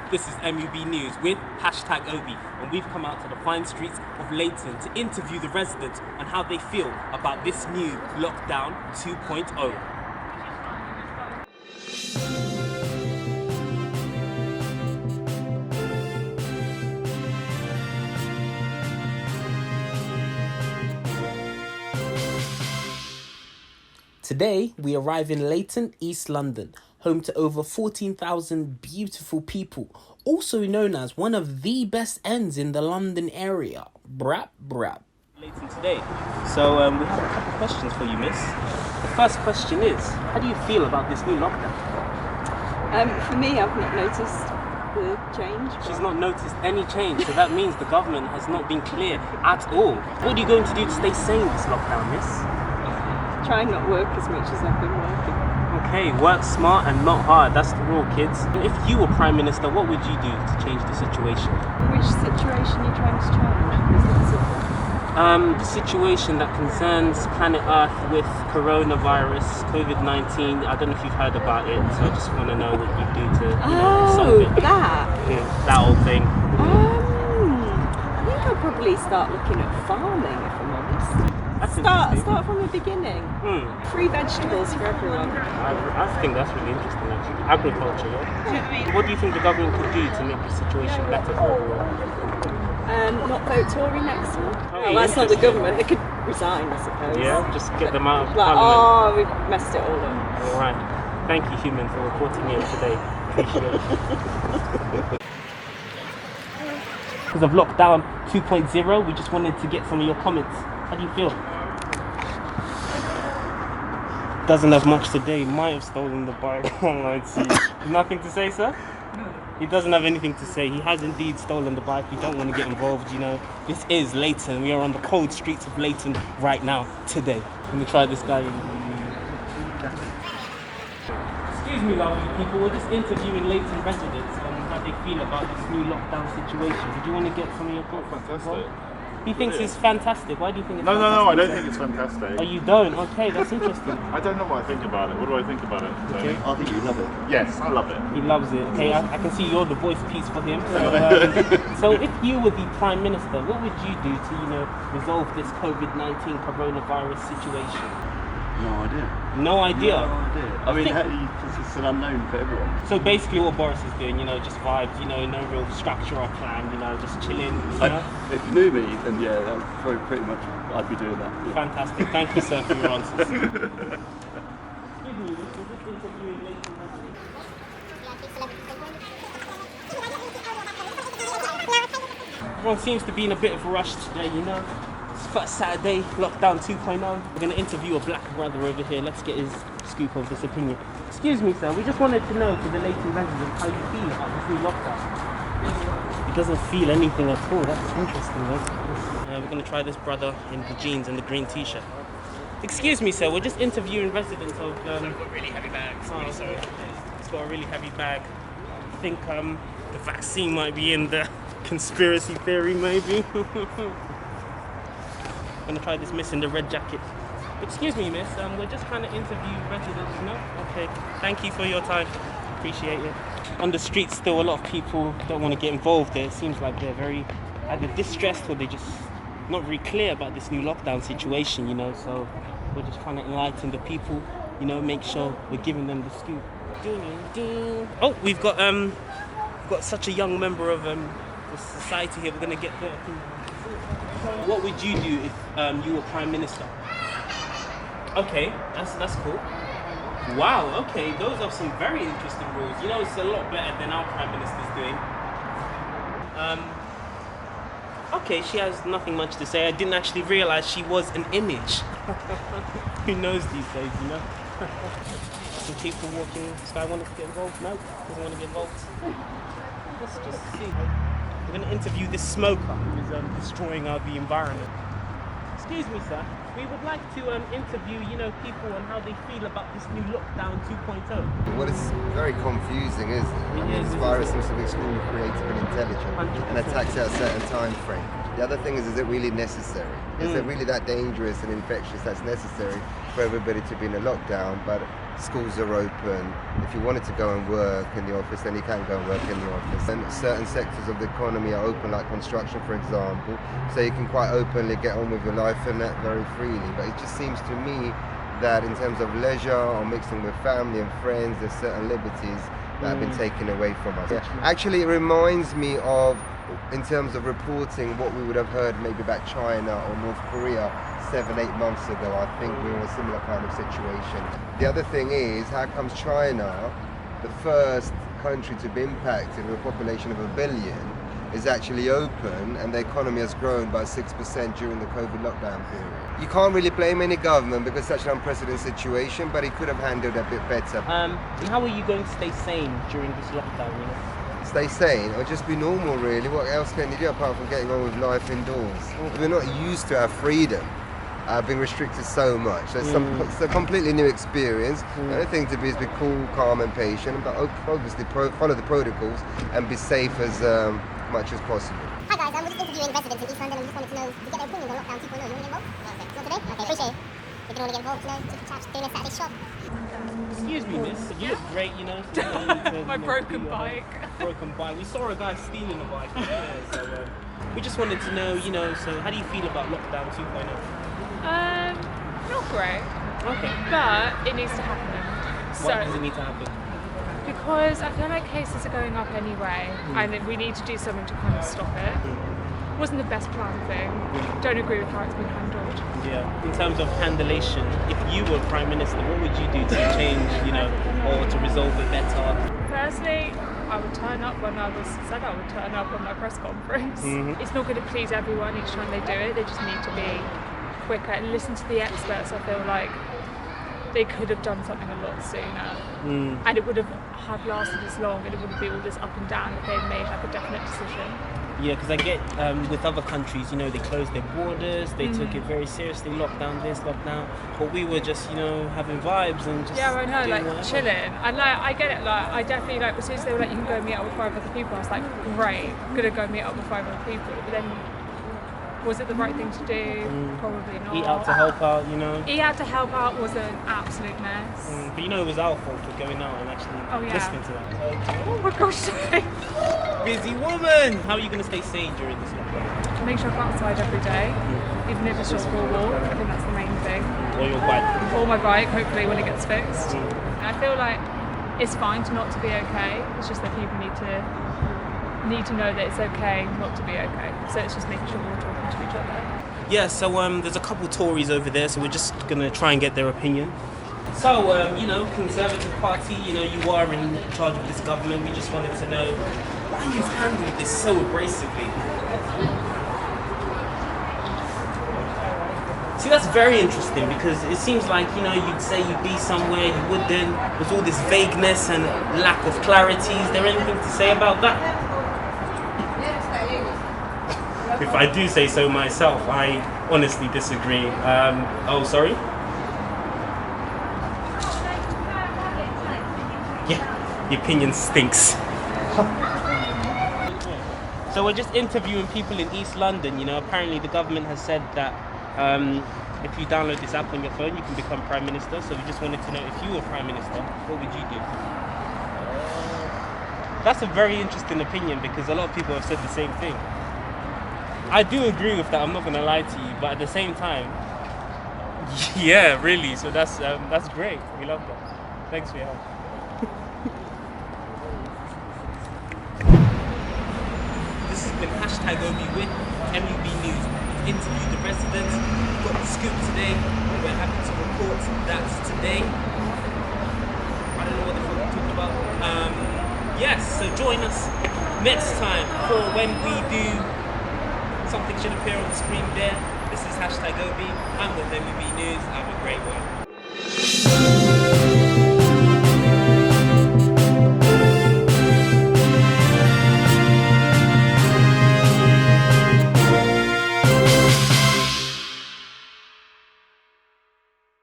This is MUB News with #Obi, and we've come out to the fine streets of Leyton to interview the residents on how they feel about this new lockdown 2.0. Today, we arrive in Leyton, East London, home to over 14,000 beautiful people, also known as one of the best ends in the London area. Brap, brap. Leyton today. So we have a couple of questions for you, miss. The first question is, how do you feel about this new lockdown? For me, I've not noticed the change. She's not noticed any change, so that means the government has not been clear at all. What are you going to do to stay sane this lockdown, miss? Try and not work as much as I've been working. Okay, work smart and not hard. That's the rule, kids. If you were Prime Minister, what would you do to change the situation? Which situation are you trying to change? The situation that concerns planet Earth with coronavirus, COVID-19. I don't know if you've heard about it, so I just want to know what you do to solve it. That? Yeah, that old thing. I think I'll probably start looking at farming, if I'm honest. Start from the beginning. Free vegetables for everyone. I think that's really interesting, actually. Agriculture, yeah? What do you think the government could do to make the situation better for everyone? Not vote Tory next time. Oh, Well, that's not the government. They could resign, I suppose. Yeah, just get them out of Like, Parliament. we've messed it all up. Alright. Thank you, Human, for reporting here today. Appreciate it. Because of lockdown 2.0, we just wanted to get some of your comments. How do you feel? Doesn't have much today. Might have stolen the bike. Let's see. Nothing to say, sir? No. He doesn't have anything to say. He has indeed stolen the bike. We don't want to get involved, you know. This is Leyton. We are on the cold streets of Leyton right now, today. Let me try this guy. Excuse me, lovely people. We're just interviewing Leyton residents on how they feel about this new lockdown situation. Did you want to get some of your thoughts? Fantastic. He thinks it's fantastic. Why do you think it's fantastic? No, I don't think it's Oh, fantastic. you don't? Okay, that's interesting. I don't know what I think about it. What do I think about it? Okay. I think you love it. Yes, I love it. He loves it. Okay, I can see you're the voice piece for him. So if you were the Prime Minister, what would you do to, resolve this COVID-19 coronavirus situation? No idea. No idea? No idea. I mean, it's an unknown for everyone. So basically what Boris is doing, just vibes, no real structure or plan, just chilling, If you knew me, then yeah, that would pretty much, I'd be doing that. Yeah. Fantastic. Thank you, sir, for your answers. Excuse me, we're just interviewing Leyton residents. Everyone seems to be in a bit of a rush today, It's first Saturday, lockdown 2.0. We're going to interview a black brother over here. Let's get his scoop of this opinion. Excuse me, sir. We just wanted to know for the Leyton residents how you feel about this new lockdown. He doesn't feel anything at all. That's interesting, though. We're going to try this brother in the jeans and the green t-shirt. Excuse me, sir. We're just interviewing residents of... He's got a really heavy bag. Really sorry. He's got a really heavy bag. I think the vaccine might be in the conspiracy theory, maybe. I'm gonna try this miss in the red jacket. Excuse me, miss. We're just trying to interview residents, Okay. Thank you for your time. Appreciate it. On the streets, still a lot of people don't want to get involved there. It seems like they're very either distressed or they're just not very clear about this new lockdown situation, So we're just trying to enlighten the people, make sure we're giving them the scoop. Oh, we've got such a young member of the society here. We're gonna get there. What would you do if you were Prime Minister? Okay, that's cool. Wow, okay, those are some very interesting rules. It's a lot better than our Prime Minister's doing. Okay, she has nothing much to say. I didn't actually realize she was an image. Who knows these days, Some people walking. This guy wanted to get involved? No, doesn't want to get involved. Let's just see. We're going to interview this smoker who's destroying the environment. Excuse me, sir. We would like to interview, people on how they feel about this new lockdown 2.0. Well, it's very confusing, isn't it? This virus seems to be extremely creative and intelligent 100%. and attacks at a certain time frame. The other thing is it really necessary? Is it really that dangerous and infectious that's necessary for everybody to be in a lockdown? But schools are open. If you wanted to go and work in the office, then you can go and work in the office. And certain sectors of the economy are open, like construction, for example. So you can quite openly get on with your life and that very freely. But it just seems to me that in terms of leisure or mixing with family and friends, there's certain liberties that have been taken away from us. Actually, it reminds me of, in terms of reporting, what we would have heard maybe about China or North Korea 7-8 months ago. I think we were in a similar kind of situation. The other thing is, how comes China, the first country to be impacted with a population of 1 billion, is actually open and the economy has grown by 6% during the COVID lockdown period? You can't really blame any government because it's such an unprecedented situation, but it could have handled it a bit better. And how are you going to stay sane during this lockdown, you know? Stay sane or just be normal, really. What else can you do apart from getting on with life indoors? We're not used to our freedom being restricted so much. It's a completely new experience. The only thing to be is be cool, calm and patient, but obviously follow the protocols and be safe as much as possible. Hi guys, we're just interviewing residents in East London and we just wanted to know, to get their opinions on lockdown 2.0. You want to get involved? Okay. Not today? Okay, appreciate it. If you don't want to get involved, just a chat doing a Saturday shop. Excuse me, miss. You look great, you know. My broken bike. Broken bike. We saw a guy stealing a bike. So we just wanted to know, you know, so how do you feel about lockdown 2.0? Not great. Okay. But it needs to happen. Why does it need to happen? Because I feel like cases are going up anyway, and we need to do something to kind of stop it. Wasn't the best plan thing. Don't agree with how it's been handled. Yeah. In terms of handlation, if you were Prime Minister, what would you do to change, you know, or to resolve it better? Firstly, I would turn up when I said I would turn up on my press conference. It's not going to please everyone each time they do it. They just need to be quicker and listen to the experts. I feel like they could have done something a lot sooner, and it would have lasted as long, and it wouldn't be all this up and down if they made like a definite decision. Yeah, because I get with other countries, you know, they closed their borders, they took it very seriously, lockdown this, lockdown, but we were just, you know, having vibes and just I know, like whatever. chilling. And like, I get it, like, I definitely, like, as soon as they were like, you can go meet up with 5 other people, I was like, great, I'm gonna go meet up with 5 other people. But then, was it the right thing to do? Probably not. Eat out to help out, you know. Eat out to help out was an absolute mess. But you know, it was our fault for going out and actually listening to that. Oh my gosh, Busy woman! How are you going to stay sane during this lockdown? make sure I'm outside every day, even if it's just for a walk. I think that's the main thing. Or your bike? Or my bike, hopefully, when it gets fixed. And I feel like it's fine to not to be okay. It's just that people need to know that it's okay not to be okay. So it's just making sure we're all talking to each other. Yeah, so there's a couple Tories over there, so we're just going to try and get their opinion. So, you know, Conservative Party, you know, you are in charge of this government. We just wanted to know why you've handled this so abrasively. See, that's very interesting because it seems like, you know, you'd say you'd be somewhere, you wouldn't. There's all this vagueness and lack of clarity. Is there anything to say about that? If I do say so myself, I honestly disagree. Oh, sorry? Yeah, the opinion stinks. So we're just interviewing people in East London. You know, apparently the government has said that if you download this app on your phone, you can become Prime Minister. So we just wanted to know, if you were Prime Minister, what would you do? That's a very interesting opinion because a lot of people have said the same thing. I do agree with that, I'm not going to lie to you, but at the same time, yeah, really, so that's great, we love that. Thanks for your help. This has been hashtagobi with MUB News. We've interviewed the residents, we've got the scoop today, and we're happy to report that today. I don't know what the fuck we're talking about. Yes, so join us next time for when we do something should appear on the screen there. This is hashtagobi. I'm with MUB News. Have a great one.